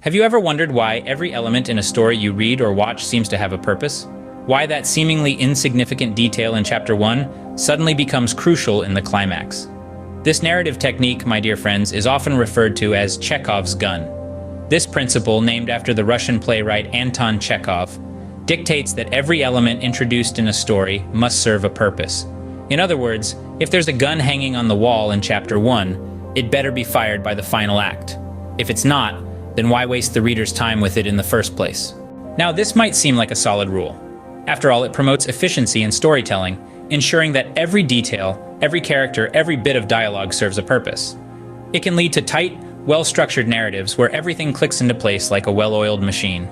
Have you ever wondered why every element in a story you read or watch seems to have a purpose? Why that seemingly insignificant detail in Chapter 1 suddenly becomes crucial in the climax? This narrative technique, my dear friends, is often referred to as Chekhov's gun. This principle, named after the Russian playwright Anton Chekhov, dictates that every element introduced in a story must serve a purpose. In other words, if there's a gun hanging on the wall in Chapter 1, it better be fired by the final act. If it's not, then why waste the reader's time with it in the first place? Now, this might seem like a solid rule. After all, it promotes efficiency in storytelling, ensuring that every detail, every character, every bit of dialogue serves a purpose. It can lead to tight, well-structured narratives where everything clicks into place like a well-oiled machine.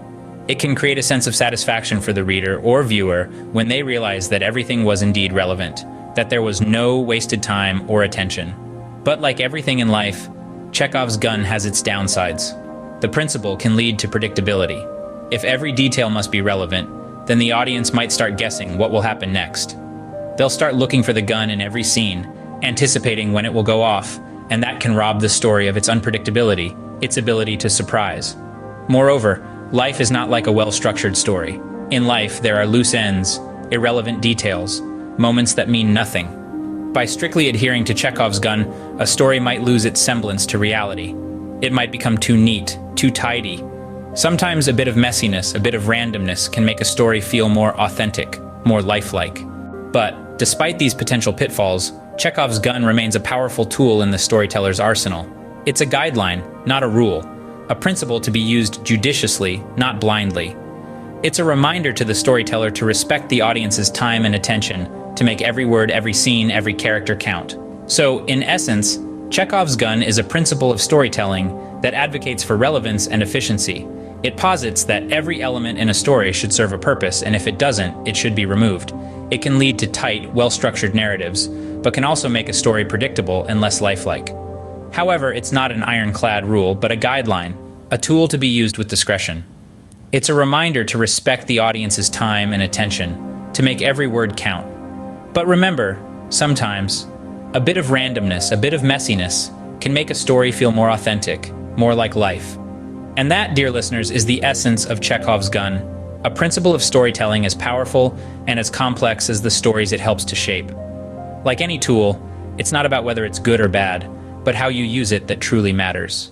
It can create a sense of satisfaction for the reader or viewer when they realize that everything was indeed relevant, that there was no wasted time or attention. But like everything in life, Chekhov's gun has its downsides. The principle can lead to predictability. If every detail must be relevant, then the audience might start guessing what will happen next. They'll start looking for the gun in every scene, anticipating when it will go off, and that can rob the story of its unpredictability, its ability to surprise. Moreover, life is not like a well-structured story. In life, there are loose ends, irrelevant details, moments that mean nothing. By strictly adhering to Chekhov's gun, a story might lose its semblance to reality. It might become too neat, too tidy. Sometimes a bit of messiness, a bit of randomness can make a story feel more authentic, more lifelike. But despite these potential pitfalls, Chekhov's gun remains a powerful tool in the storyteller's arsenal. It's a guideline, not a rule, a principle to be used judiciously, not blindly. It's a reminder to the storyteller to respect the audience's time and attention, to make every word, every scene, every character count. So, in essence, Chekhov's gun is a principle of storytelling that advocates for relevance and efficiency. It posits that every element in a story should serve a purpose, and if it doesn't, it should be removed. It can lead to tight, well-structured narratives, but can also make a story predictable and less lifelike. However, it's not an ironclad rule, but a guideline, a tool to be used with discretion. It's a reminder to respect the audience's time and attention, to make every word count. But remember, sometimes, a bit of randomness, a bit of messiness, can make a story feel more authentic, more like life. And that, dear listeners, is the essence of Chekhov's gun, a principle of storytelling as powerful and as complex as the stories it helps to shape. Like any tool, it's not about whether it's good or bad, but how you use it that truly matters.